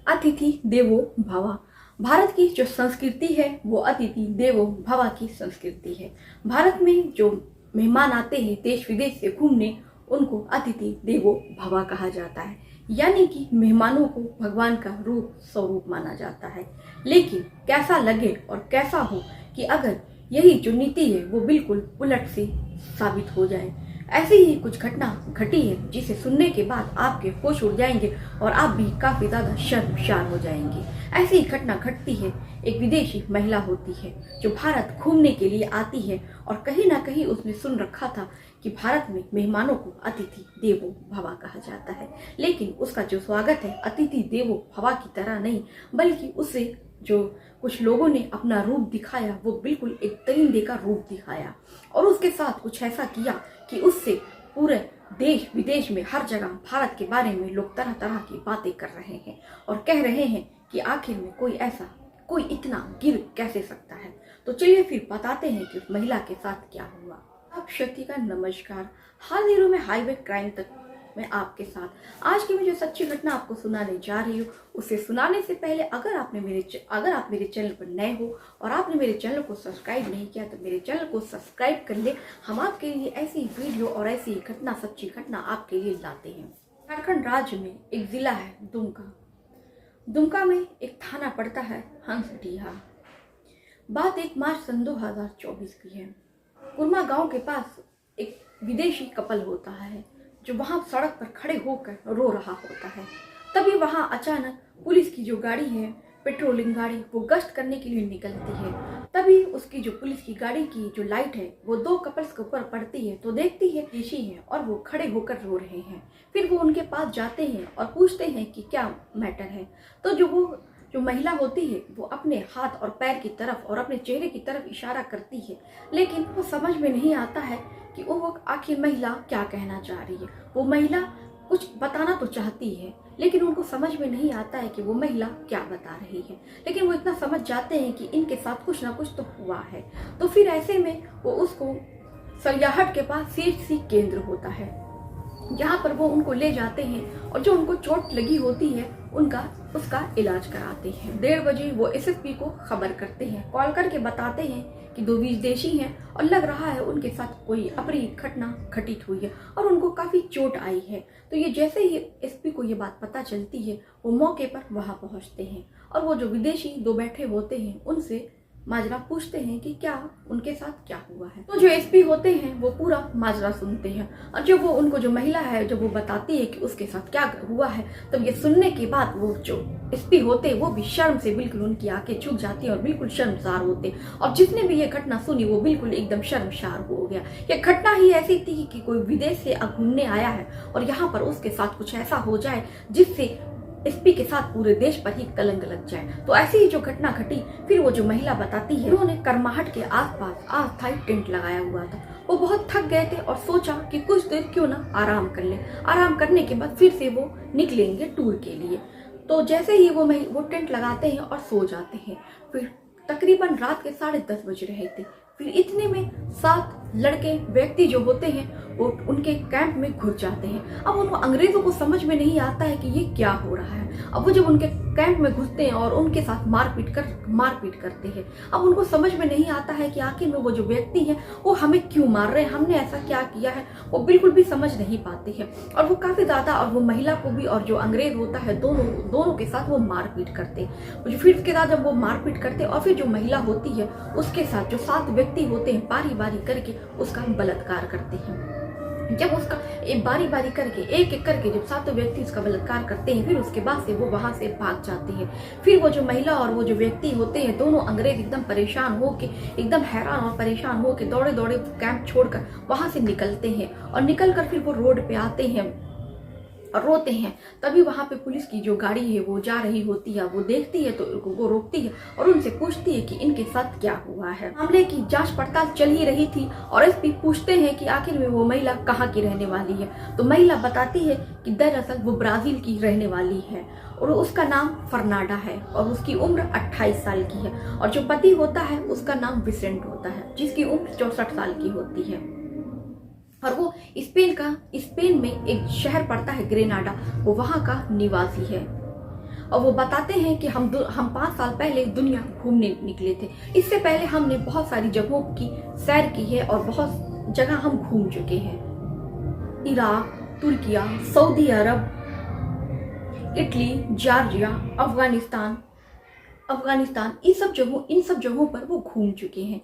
अतिथि देवो भव। भारत की जो संस्कृति है वो अतिथि देवो भव की संस्कृति है। भारत में जो मेहमान आते हैं देश विदेश से घूमने, उनको अतिथि देवो भव कहा जाता है, यानी कि मेहमानों को भगवान का रूप स्वरूप माना जाता है। लेकिन कैसा लगे और कैसा हो कि अगर यही जो नीति है वो बिल्कुल उलट सी साबित हो जाए। ऐसी ही कुछ घटना घटी है जिसे सुनने के बाद आपके होश उड़ जाएंगे और आप भी काफी ज्यादा शर्मसार हो जाएंगे। ऐसी ही घटना घटती है, एक विदेशी महिला होती है जो भारत घूमने के लिए आती है और कहीं ना कहीं उसने सुन रखा था कि भारत में मेहमानों को अतिथि देवो भव कहा जाता है। लेकिन उसका जो स्वागत है अतिथि देवो भव की तरह नहीं, बल्कि उससे जो कुछ लोगों ने अपना रूप दिखाया वो बिल्कुल एक दरिंदे का रूप दिखाया और उसके साथ कुछ ऐसा किया कि उससे पूरे देश विदेश में हर जगह भारत के बारे में लोग तरह तरह की बातें कर रहे हैं और कह रहे हैं कि आखिर में कोई इतना गिर कैसे सकता है। तो चलिए फिर बताते हैं कि उस महिला के साथ क्या हुआ। आप शक्ति का नमस्कार। हाल ही में हाईवे क्राइम तक मैं आपके साथ आज की मैं जो सच्ची घटना आपको सुनाने जा रही हूँ, उसे सुनाने से पहले अगर आप मेरे चैनल पर नए हो और आपने मेरे चैनल को सब्सक्राइब नहीं किया तो मेरे चैनल को सब्सक्राइब कर ले। हम आपके लिए ऐसी वीडियो और ऐसी घटना, सच्ची घटना आपके लिए लाते हैं। झारखंड राज्य में एक जिला है दुमका में एक थाना पड़ता है हंसडीहा। बात 1 मार्च सन 2024 की है। कुरमा गांव के पास एक विदेशी कपल होता है जो वहां सड़क पर खड़े होकर रो रहा होता है। तभी वहां अचानक पुलिस की जो गाड़ी है, पेट्रोलिंग गाड़ी, वो गश्त करने के लिए निकलती है। तभी उसकी जो पुलिस की गाड़ी की जो लाइट है वो 2 कपल्स के ऊपर पड़ती है तो देखती है ऋषि है और वो खड़े होकर रो रहे हैं। फिर वो उनके पास जाते हैं और पूछते हैं कि क्या मैटर है। तो जो महिला होती है वो अपने हाथ और पैर की तरफ और अपने चेहरे की तरफ इशारा करती है, लेकिन वो समझ में नहीं आता है कि वो आखिर महिला क्या कहना चाह रही है। वो महिला कुछ बताना तो चाहती है लेकिन उनको समझ में नहीं आता है कि वो महिला क्या बता रही है। लेकिन वो इतना समझ जाते हैं कि इनके साथ कुछ ना कुछ तो हुआ है। तो फिर ऐसे में वो उसको सलियाहट के पास सीएचसी केंद्र होता है जहाँ पर वो उनको ले जाते हैं और जो उनको चोट लगी होती है उसका इलाज कराते हैं। 1:30 बजे वो एसएसपी को खबर करते हैं, कॉल करके बताते हैं कि 2 विदेशी हैं और लग रहा है उनके साथ कोई अप्रिय घटना घटित हुई है और उनको काफी चोट आई है। तो ये जैसे ही एसपी को ये बात पता चलती है वो मौके पर वहां पहुंचते हैं और वो जो विदेशी 2 बैठे होते हैं उनसे माजरा पूछते हैं कि क्या उनके साथ क्या हुआ है। तो जो एसपी होते हैं वो पूरा माजरा सुनते हैं और जब वो उनको जो महिला है जब वो बताती है कि उसके साथ क्या हुआ है, तब ये सुनने के बाद वो जो एसपी होते हैं वो भी शर्म से बिल्कुल उनकी आंखें झुक जाती हैं और बिल्कुल शर्मसार होते हैं। और जिसने भी ये घटना सुनी वो बिल्कुल एकदम शर्मसार हो गया। ये घटना ही ऐसी थी कि कोई विदेश से घूमने आया है और यहाँ पर उसके साथ कुछ ऐसा हो जाए जिससे एसपी के साथ पूरे देश पर ही कलंक लग जाए। तो ऐसी ही जो घटना घटी, फिर वो जो महिला बताती है उन्होंने करमाहट के आसपास अस्थायी टेंट लगाया हुआ था। वो बहुत थक गए थे और सोचा कि कुछ देर क्यों ना आराम कर ले। आराम करने के बाद फिर से वो निकलेंगे टूर के लिए। तो जैसे ही वो टेंट लगाते हैं और सो जाते हैं। फिर तकरीबन रात के 10:30 बज रहे थे। फिर इतने में 7 लड़के व्यक्ति जो होते हैं वो उनके कैंप में घुस जाते हैं। अब उनको अंग्रेजों को समझ में नहीं आता है कि ये क्या हो रहा है। अब वो जब उनके कैंप में घुसते हैं और उनके साथ मारपीट करते हैं, अब उनको समझ में नहीं आता है कि आखिर में वो जो व्यक्ति है वो हमें क्यों मार रहे हैं, हमने ऐसा क्या किया है, वो बिल्कुल भी समझ नहीं पाते हैं। और वो काफी ज्यादा, और वो महिला को भी और जो अंग्रेज होता है दोनों के साथ वो मारपीट करते। फिर उसके बाद जब वो मारपीट करते और फिर जो महिला होती है उसके साथ जो 7 व्यक्ति होते हैं बारी बारी करके उसका बलात्कार करते हैं। जब उसका बारी बारी करके एक एक करके जब 7 व्यक्ति उसका बलात्कार करते हैं, फिर उसके बाद से वो वहां से भाग जाते हैं। फिर वो जो महिला और वो जो व्यक्ति होते हैं दोनों अंग्रेज एकदम परेशान होके, एकदम हैरान और परेशान होके दौड़े दौड़े कैंप छोड़कर वहां से निकलते हैं और निकलकर फिर वो रोड पे आते हैं और रोते हैं। तभी वहां पे पुलिस की जो गाड़ी है वो जा रही होती है, वो देखती है तो वो रोकती है और उनसे पूछती है कि इनके साथ क्या हुआ है। मामले की जांच पड़ताल चल ही रही थी और एसपी पूछते हैं कि आखिर में वो महिला कहाँ की रहने वाली है। तो महिला बताती है कि दरअसल वो ब्राजील की रहने वाली है और उसका नाम फर्नाडा है और उसकी उम्र 28 साल की है। और जो पति होता है उसका नाम विसेंट होता है जिसकी उम्र 64 साल की होती है। और वो स्पेन में एक शहर पड़ता है ग्रेनाडा, वो वहां का निवासी है। और वो बताते हैं कि हम 5 साल पहले दुनिया घूमने निकले थे। इससे पहले हमने बहुत सारी जगहों की सैर की है और बहुत जगह हम घूम चुके हैं। इराक, तुर्किया, सऊदी अरब, इटली, जॉर्जिया, अफगानिस्तान इन सब जगहों पर वो घूम चुके हैं।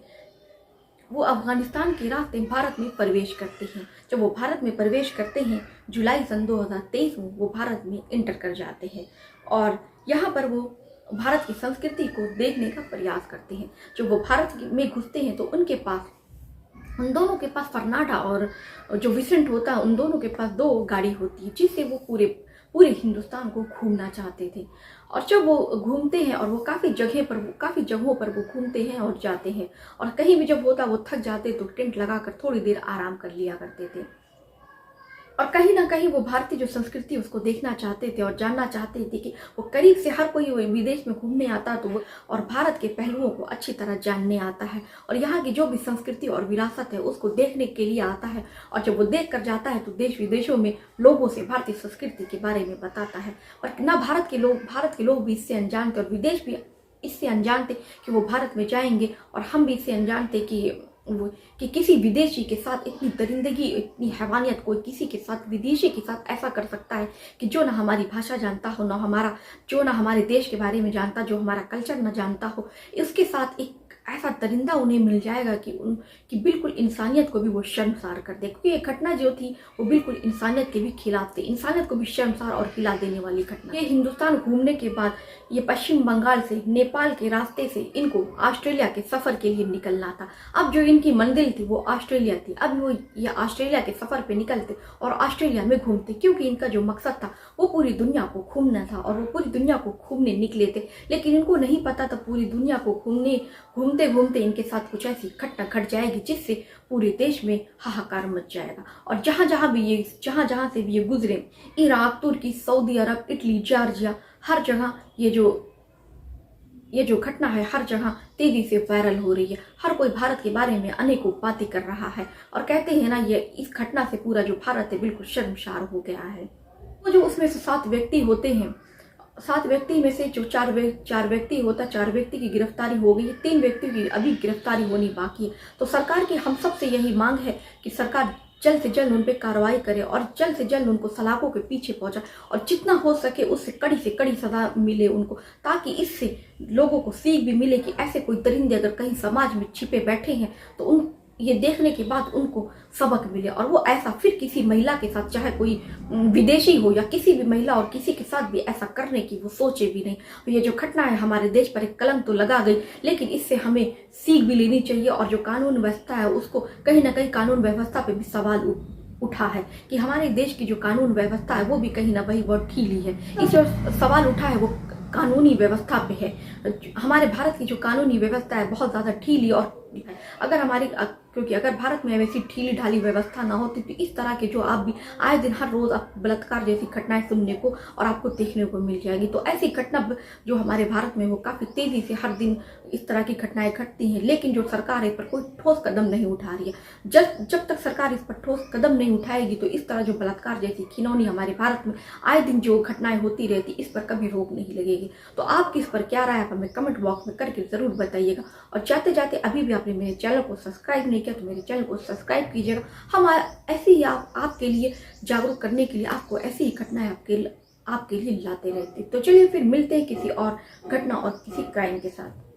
वो अफगानिस्तान के रास्ते भारत में प्रवेश करते हैं। जब वो भारत में प्रवेश करते हैं जुलाई सन 2023 में वो भारत में इंटर कर जाते हैं और यहाँ पर वो भारत की संस्कृति को देखने का प्रयास करते हैं। जब वो भारत में घुसते हैं तो उन दोनों के पास फर्नाडा और जो विसेंट होता है, उन दोनों के पास 2 गाड़ी होती है जिससे वो पूरे हिंदुस्तान को घूमना चाहते थे। और जब वो घूमते हैं और वो काफ़ी जगहों पर वो घूमते हैं और जाते हैं और कहीं भी जब होता वो थक जाते तो टेंट लगाकर थोड़ी देर आराम कर लिया करते थे। और कहीं ना कहीं वो भारतीय जो संस्कृति उसको देखना चाहते थे और जानना चाहते थे कि वो करीब से हर कोई विदेश में घूमने आता तो वो और भारत के पहलुओं को अच्छी तरह जानने आता है और यहाँ की जो भी संस्कृति और विरासत है उसको देखने के लिए आता है। और जब वो देख कर जाता है तो देश विदेशों में लोगों से भारतीय संस्कृति के बारे में बताता है। और ना भारत के लोग भी इससे अनजान थे और विदेश भी इससे अनजान थे कि वो भारत में जाएंगे। और हम भी इससे अनजान थे कि किसी विदेशी के साथ इतनी दरिंदगी, इतनी हैवानियत कोई किसी के साथ, विदेशी के साथ ऐसा कर सकता है कि जो ना हमारी भाषा जानता हो, जो ना हमारे देश के बारे में जानता, जो हमारा कल्चर ना जानता हो, इसके साथ एक ऐसा दरिंदा उन्हें मिल जाएगा कि बिल्कुल इंसानियत को भी वो शर्मसार कर दे। क्योंकि ये घटना जो थी वो बिल्कुल इंसानियत के भी खिलाफ थी, इंसानियत को भी शर्मसार और हिला देने वाली घटना। ये हिंदुस्तान घूमने के बाद ये पश्चिम बंगाल से नेपाल के रास्ते से इनको ऑस्ट्रेलिया के सफ़र के लिए निकलना था। अब जो इनकी मंजिल थी वो ऑस्ट्रेलिया थी। अब वो ये ऑस्ट्रेलिया के सफ़र पे निकलते और ऑस्ट्रेलिया में घूमते क्योंकि इनका जो मकसद था वो पूरी दुनिया को घूमना था और वो पूरी दुनिया को घूमने निकले थे। लेकिन इनको नहीं पता था पूरी दुनिया को घूमते घूमते इनके साथ कुछ ऐसी घटना घट जाएगी जिससे पूरे देश में हाहाकार मच जाएगा। और जहाँ जहाँ से भी ये गुजरे, इराक, तुर्की, सऊदी अरब, इटली, जॉर्जिया, हर जगह ये जो घटना है हर जगह तेजी से वायरल हो रही है। हर कोई भारत के बारे में अनेकों बातें कर रहा है और कहते हैं ना, ये इस घटना से पूरा जो भारत है बिल्कुल शर्मसार हो गया है। तो जो उसमें से 7 व्यक्ति होते हैं, 7 व्यक्ति में से जो 4 व्यक्ति होता है, 4 व्यक्ति की गिरफ्तारी हो गई है, 3 व्यक्तियों की अभी गिरफ्तारी होनी बाकी है। तो सरकार की हम सबसे यही मांग है कि सरकार जल्द से जल्द उन पर कार्रवाई करे और जल्द से जल्द उनको सलाखों के पीछे पहुंचाए और जितना हो सके उससे कड़ी से कड़ी सजा मिले उनको, ताकि इससे लोगों को सीख भी मिले कि ऐसे कोई दरिंदे अगर कहीं समाज में छिपे बैठे हैं तो ये देखने के बाद उनको सबक मिले और वो ऐसा फिर किसी महिला के साथ, चाहे कोई विदेशी हो या किसी भी महिला और किसी के साथ भी ऐसा करने की वो सोचे भी नहीं। तो ये जो घटना है हमारे देश पर एक कलंक तो लगा गई, लेकिन इससे हमें सीख भी लेनी चाहिए और जो कानून व्यवस्था है उसको कहीं ना कहीं कानून व्यवस्था पे भी सवाल उठा है कि हमारे देश की जो कानून व्यवस्था है वो भी कहीं ना कहीं बहुत ढीली है। इस जो सवाल उठा है वो कानूनी व्यवस्था पे है। हमारे भारत की जो कानूनी व्यवस्था है बहुत ज़्यादा ढीली और क्योंकि अगर भारत में वैसी ढीली ढाली व्यवस्था ना होती तो इस तरह के जो आप भी आए दिन हर रोज आप बलात्कार जैसी घटनाएं सुनने को और आपको देखने को मिल जाएगी। तो ऐसी घटना जो हमारे भारत में वो काफ़ी तेज़ी से हर दिन इस तरह की घटनाएं घटती हैं, लेकिन जो सरकार है इस पर कोई ठोस कदम नहीं उठा रही है। जब तक सरकार इस पर ठोस कदम नहीं उठाएगी तो इस तरह जो बलात्कार जैसी खिनौनी हमारे भारत में आए दिन जो घटनाएं होती रहती इस पर कभी रोक नहीं लगेगी। तो आपकी इस पर क्या राय है आप हमें कमेंट बॉक्स में करके ज़रूर बताइएगा। और जाते जाते अभी भी आपने मेरे चैनल को सब्सक्राइब नहीं किया तो मेरे चैनल को सब्सक्राइब कीजिएगा। हम ऐसे ही आपके लिए जागरूक करने के लिए आपको ऐसी ही घटनाएं आपके लिए लाते रहते। तो चलिए फिर मिलते हैं किसी और घटना और किसी क्राइम के साथ।